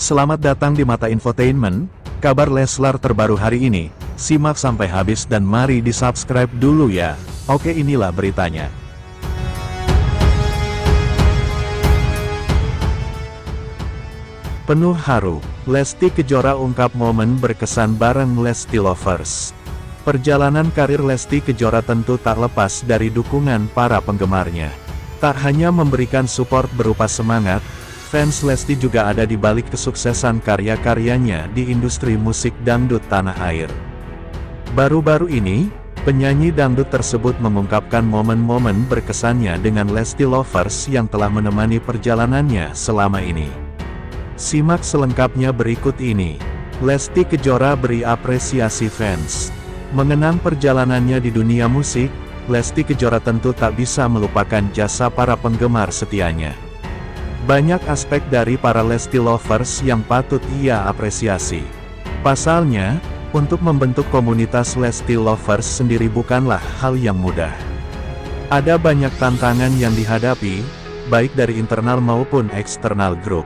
Selamat datang di Mata Infotainment, kabar Leslar terbaru hari ini. Simak sampai habis dan mari di-subscribe dulu ya. Oke, inilah beritanya. Penuh haru, Lesti Kejora ungkap momen berkesan bareng Lesti Lovers. Perjalanan karir Lesti Kejora tentu tak lepas dari dukungan para penggemarnya. Tak hanya memberikan support berupa semangat, fans Lesti juga ada di balik kesuksesan karya-karyanya di industri musik dangdut tanah air. Baru-baru ini, penyanyi dangdut tersebut mengungkapkan momen-momen berkesannya dengan Lesti Lovers yang telah menemani perjalanannya selama ini. Simak selengkapnya berikut ini. Lesti Kejora beri apresiasi fans. Mengenang perjalanannya di dunia musik, Lesti Kejora tentu tak bisa melupakan jasa para penggemar setianya. Banyak aspek dari para Lesti Lovers yang patut ia apresiasi. Pasalnya, untuk membentuk komunitas Lesti Lovers sendiri bukanlah hal yang mudah. Ada banyak tantangan yang dihadapi, baik dari internal maupun eksternal grup.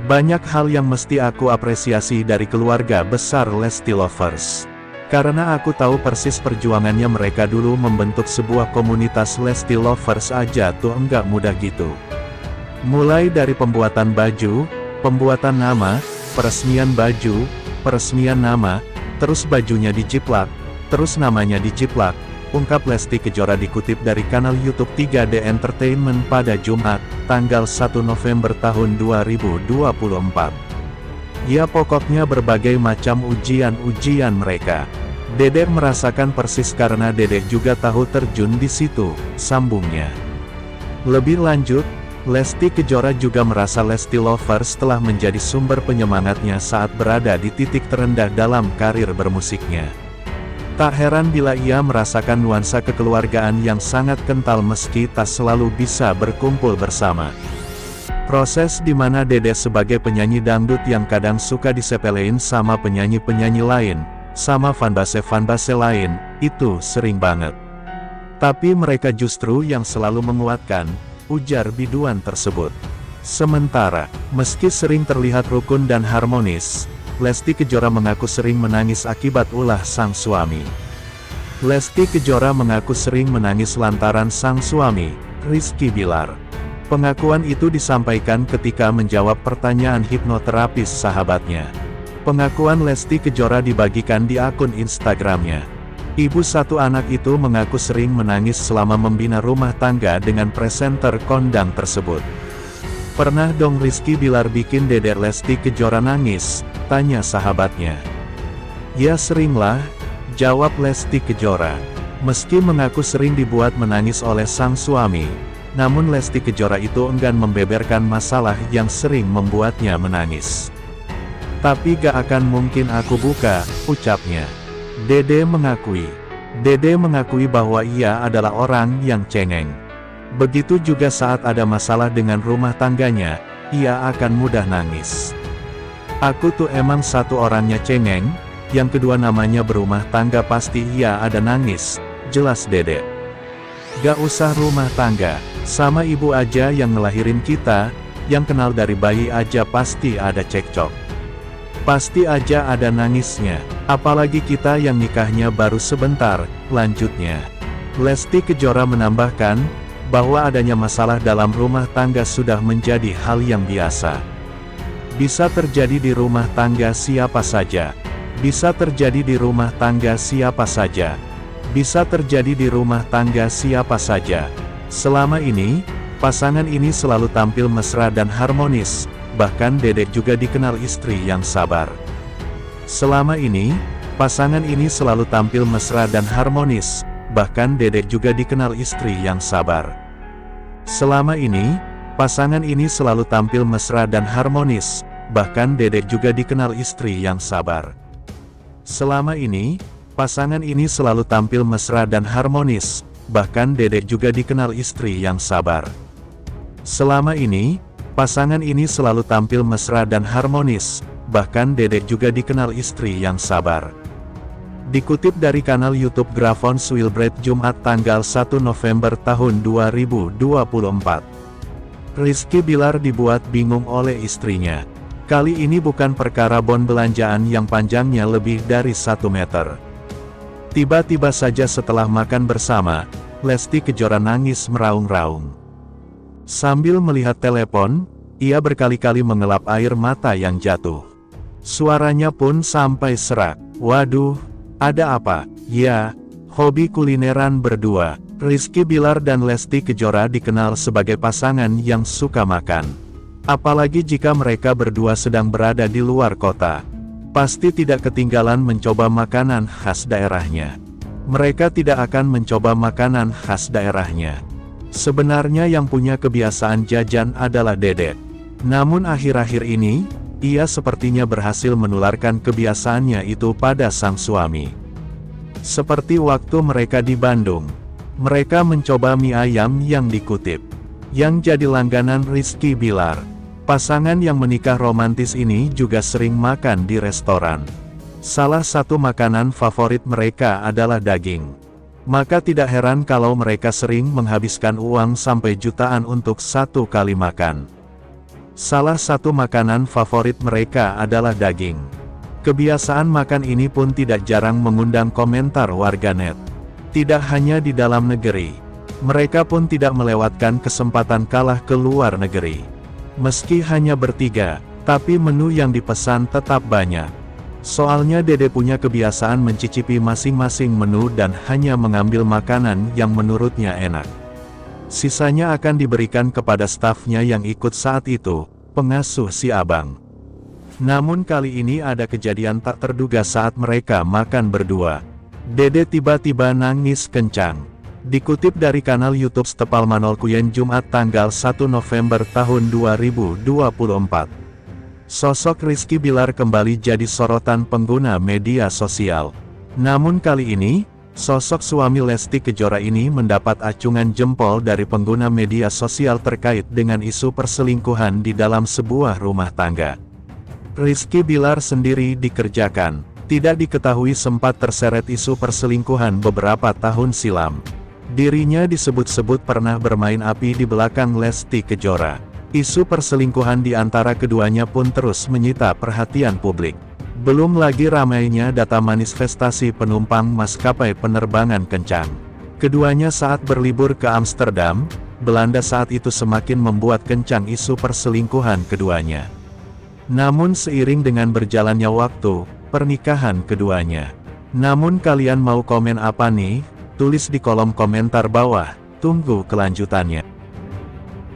Banyak hal yang mesti aku apresiasi dari keluarga besar Lesti Lovers. Karena aku tahu persis perjuangannya mereka dulu membentuk sebuah komunitas Lesti Lovers aja tuh enggak mudah gitu. Mulai dari pembuatan baju, pembuatan nama, peresmian baju, peresmian nama, terus bajunya diciplak, terus namanya diciplak, ungkap Lesti Kejora dikutip dari kanal YouTube 3D Entertainment pada Jumat, tanggal 1 November tahun 2024. Ya pokoknya berbagai macam ujian-ujian mereka. Dedek merasakan persis karena Dedek juga tahu terjun di situ, sambungnya. Lebih lanjut, Lesti Kejora juga merasa Lesti Lovers telah menjadi sumber penyemangatnya saat berada di titik terendah dalam karir bermusiknya. Tak heran bila ia merasakan nuansa kekeluargaan yang sangat kental meski tak selalu bisa berkumpul bersama. Proses di mana Dedek sebagai penyanyi dangdut yang kadang suka disepelein sama penyanyi-penyanyi lain, sama fanbase-fanbase lain, itu sering banget. Tapi mereka justru yang selalu menguatkan, ujar biduan tersebut. Sementara, meski sering terlihat rukun dan harmonis, Lesti Kejora mengaku sering menangis akibat ulah sang suami. Lesti Kejora mengaku sering menangis lantaran sang suami, Rizky Bilar. Pengakuan itu disampaikan ketika menjawab pertanyaan hipnoterapis sahabatnya. Pengakuan Lesti Kejora dibagikan di akun Instagramnya. Ibu satu anak itu mengaku sering menangis selama membina rumah tangga dengan presenter kondang tersebut. Pernah dong Rizky Bilar bikin Dedek Lesti Kejora nangis? Tanya sahabatnya. Ya seringlah, jawab Lesti Kejora. Meski mengaku sering dibuat menangis oleh sang suami, namun Lesti Kejora itu enggan membeberkan masalah yang sering membuatnya menangis. Tapi gak akan mungkin aku buka, ucapnya. Dede mengakui bahwa ia adalah orang yang cengeng. Begitu juga saat ada masalah dengan rumah tangganya, ia akan mudah nangis. Aku tuh emang satu orangnya cengeng, yang kedua namanya berumah tangga pasti ia ada nangis, jelas Dede. Gak usah rumah tangga, sama ibu aja yang ngelahirin kita, yang kenal dari bayi aja pasti ada cekcok. Pasti aja ada nangisnya, apalagi kita yang nikahnya baru sebentar, lanjutnya. Lesti Kejora menambahkan, bahwa adanya masalah dalam rumah tangga sudah menjadi hal yang biasa. Bisa terjadi di rumah tangga siapa saja. Bisa terjadi di rumah tangga siapa saja. Bisa terjadi di rumah tangga siapa saja. Selama ini, pasangan ini selalu tampil mesra dan harmonis. Bahkan Dedek juga dikenal istri yang sabar. Selama ini, pasangan ini selalu tampil mesra dan harmonis. Bahkan Dedek juga dikenal istri yang sabar. Selama ini, pasangan ini selalu tampil mesra dan harmonis. Bahkan Dedek juga dikenal istri yang sabar. Selama ini, pasangan ini selalu tampil mesra dan harmonis. Bahkan Dedek juga dikenal istri yang sabar. Selama ini, pasangan ini selalu tampil mesra dan harmonis, bahkan Dedek juga dikenal istri yang sabar. Dikutip dari kanal YouTube Grafons Wilbred Jumat tanggal 1 November tahun 2024. Rizky Bilar dibuat bingung oleh istrinya. Kali ini bukan perkara bon belanjaan yang panjangnya lebih dari 1 meter. Tiba-tiba saja setelah makan bersama, Lesti Kejora nangis meraung-raung. Sambil melihat telepon, ia berkali-kali mengelap air mata yang jatuh. Suaranya pun sampai serak. Waduh, ada apa? Ya, hobi kulineran berdua. Rizky Bilar dan Lesti Kejora dikenal sebagai pasangan yang suka makan. Apalagi jika mereka berdua sedang berada di luar kota. Pasti tidak ketinggalan mencoba makanan khas daerahnya. Mereka tidak akan mencoba makanan khas daerahnya. Sebenarnya yang punya kebiasaan jajan adalah Dedek. Namun akhir-akhir ini, ia sepertinya berhasil menularkan kebiasaannya itu pada sang suami. Seperti waktu mereka di Bandung. Mereka mencoba mie ayam yang dikutip, yang jadi langganan Rizky Bilar. Pasangan yang menikah romantis ini juga sering makan di restoran. Salah satu makanan favorit mereka adalah daging. Maka tidak heran kalau mereka sering menghabiskan uang sampai jutaan untuk satu kali makan. Salah satu makanan favorit mereka adalah daging. Kebiasaan makan ini pun tidak jarang mengundang komentar warganet. Tidak hanya di dalam negeri, mereka pun tidak melewatkan kesempatan kalah ke luar negeri. Meski hanya bertiga, tapi menu yang dipesan tetap banyak. Soalnya Dede punya kebiasaan mencicipi masing-masing menu dan hanya mengambil makanan yang menurutnya enak. Sisanya akan diberikan kepada stafnya yang ikut saat itu, pengasuh si abang. Namun kali ini ada kejadian tak terduga saat mereka makan berdua. Dede tiba-tiba nangis kencang. Dikutip dari kanal YouTube Stepal Manolkuyen Jumat tanggal 1 November tahun 2024. Sosok Rizky Bilar kembali jadi sorotan pengguna media sosial. Namun kali ini, sosok suami Lesti Kejora ini mendapat acungan jempol dari pengguna media sosial terkait dengan isu perselingkuhan di dalam sebuah rumah tangga. Rizky Bilar sendiri dikerjakan. Tidak diketahui sempat terseret isu perselingkuhan beberapa tahun silam. Dirinya disebut-sebut pernah bermain api di belakang Lesti Kejora. Isu perselingkuhan di antara keduanya pun terus menyita perhatian publik. Belum lagi ramainya data manifestasi penumpang maskapai penerbangan kencang. Keduanya saat berlibur ke Amsterdam, Belanda saat itu semakin membuat kencang isu perselingkuhan keduanya. Namun seiring dengan berjalannya waktu, pernikahan keduanya. Namun kalian mau komen apa nih? Tulis di kolom komentar bawah, tunggu kelanjutannya.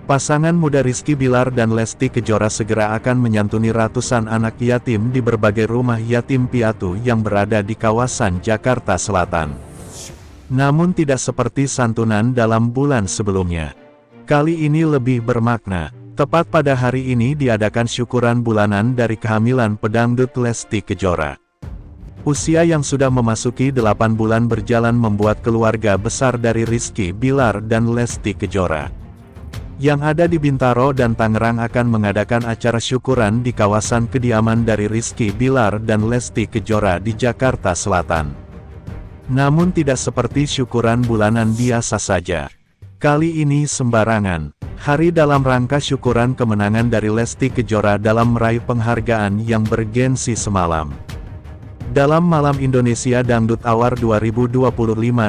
Pasangan muda Rizky Bilar dan Lesti Kejora segera akan menyantuni ratusan anak yatim di berbagai rumah yatim piatu yang berada di kawasan Jakarta Selatan. Namun tidak seperti santunan dalam bulan sebelumnya. Kali ini lebih bermakna. Tepat pada hari ini diadakan syukuran bulanan dari kehamilan pedangdut Lesti Kejora. Usia yang sudah memasuki 8 bulan berjalan membuat keluarga besar dari Rizky Bilar dan Lesti Kejora yang ada di Bintaro dan Tangerang akan mengadakan acara syukuran di kawasan kediaman dari Rizky Bilar dan Lesti Kejora di Jakarta Selatan. Namun tidak seperti syukuran bulanan biasa saja. Kali ini sembarangan. Hari dalam rangka syukuran kemenangan dari Lesti Kejora dalam meraih penghargaan yang bergensi semalam. Dalam Malam Indonesia Dangdut Award 2025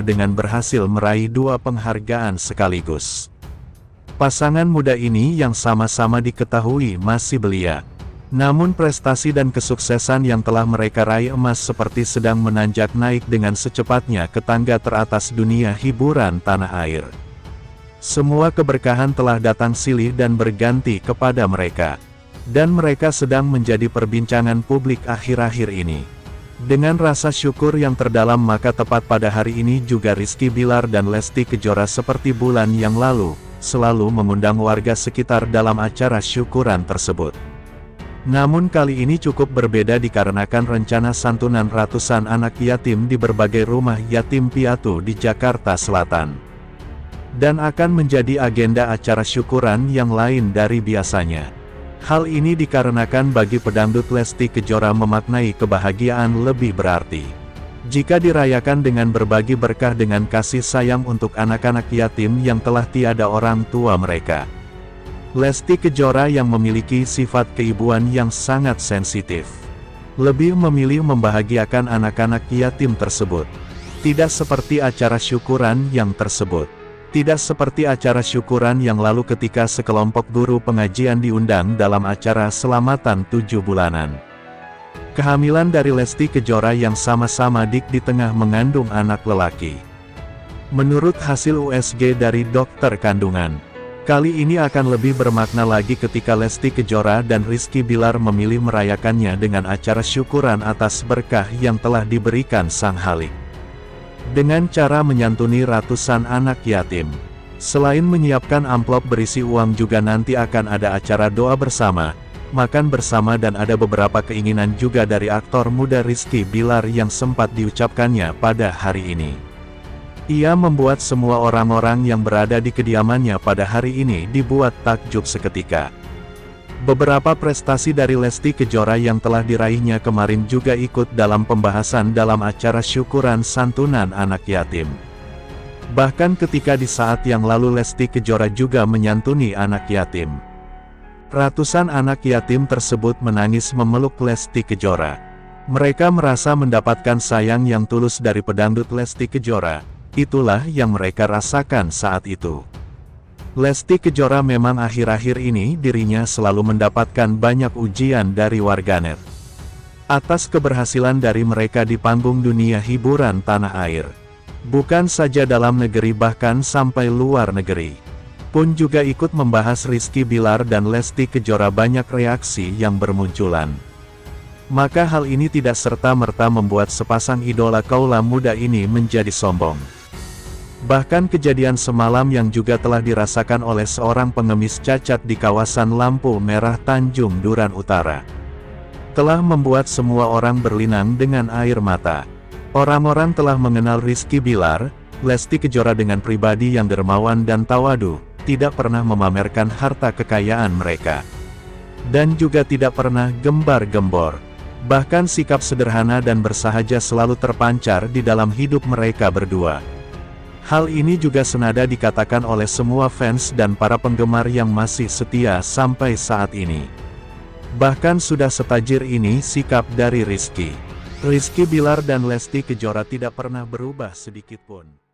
dengan berhasil meraih 2 penghargaan sekaligus. Pasangan muda ini yang sama-sama diketahui masih belia. Namun prestasi dan kesuksesan yang telah mereka raih emas seperti sedang menanjak naik dengan secepatnya ke tangga teratas dunia hiburan tanah air. Semua keberkahan telah datang silih dan berganti kepada mereka. Dan mereka sedang menjadi perbincangan publik akhir-akhir ini. Dengan rasa syukur yang terdalam maka tepat pada hari ini juga Rizky Bilar dan Lesti Kejora seperti bulan yang lalu, selalu mengundang warga sekitar dalam acara syukuran tersebut. Namun kali ini cukup berbeda dikarenakan rencana santunan ratusan anak yatim di berbagai rumah yatim piatu di Jakarta Selatan. Dan akan menjadi agenda acara syukuran yang lain dari biasanya. Hal ini dikarenakan bagi pedangdut Lesti Kejora memaknai kebahagiaan lebih berarti. Jika dirayakan dengan berbagi berkah dengan kasih sayang untuk anak-anak yatim yang telah tiada orang tua mereka. Lesti Kejora yang memiliki sifat keibuan yang sangat sensitif, lebih memilih membahagiakan anak-anak yatim tersebut. Tidak seperti acara syukuran yang tersebut. Tidak seperti acara syukuran yang lalu ketika sekelompok guru pengajian diundang dalam acara selamatan 7 bulanan. Kehamilan dari Lesti Kejora yang sama-sama di tengah mengandung anak lelaki. Menurut hasil USG dari dokter kandungan, kali ini akan lebih bermakna lagi ketika Lesti Kejora dan Rizky Bilar memilih merayakannya dengan acara syukuran atas berkah yang telah diberikan Sang Khalik. Dengan cara menyantuni ratusan anak yatim. Selain menyiapkan amplop berisi uang, juga nanti akan ada acara doa bersama, makan bersama, dan ada beberapa keinginan juga dari aktor muda Rizky Bilar yang sempat diucapkannya pada hari ini. Ia membuat semua orang-orang yang berada di kediamannya pada hari ini dibuat takjub seketika. Beberapa prestasi dari Lesti Kejora yang telah diraihnya kemarin juga ikut dalam pembahasan dalam acara syukuran santunan anak yatim. Bahkan ketika di saat yang lalu Lesti Kejora juga menyantuni anak yatim. Ratusan anak yatim tersebut menangis memeluk Lesti Kejora. Mereka merasa mendapatkan sayang yang tulus dari pedangdut Lesti Kejora. Itulah yang mereka rasakan saat itu. Lesti Kejora memang akhir-akhir ini dirinya selalu mendapatkan banyak ujian dari warganet atas keberhasilan dari mereka di panggung dunia hiburan tanah air. Bukan saja dalam negeri, bahkan sampai luar negeri pun juga ikut membahas Rizky Bilar dan Lesti Kejora. Banyak reaksi yang bermunculan. Maka hal ini tidak serta-merta membuat sepasang idola kaula muda ini menjadi sombong. Bahkan kejadian semalam yang juga telah dirasakan oleh seorang pengemis cacat di kawasan Lampu Merah Tanjung Duran Utara, telah membuat semua orang berlinang dengan air mata. Orang-orang telah mengenal Rizky Bilar, Lesti Kejora dengan pribadi yang dermawan dan tawadu, tidak pernah memamerkan harta kekayaan mereka, dan juga tidak pernah gembar-gembor. Bahkan sikap sederhana dan bersahaja selalu terpancar di dalam hidup mereka berdua. Hal ini juga senada dikatakan oleh semua fans dan para penggemar yang masih setia sampai saat ini. Bahkan sudah setajir ini sikap dari Rizky Bilar dan Lesti Kejora, tidak pernah berubah sedikitpun.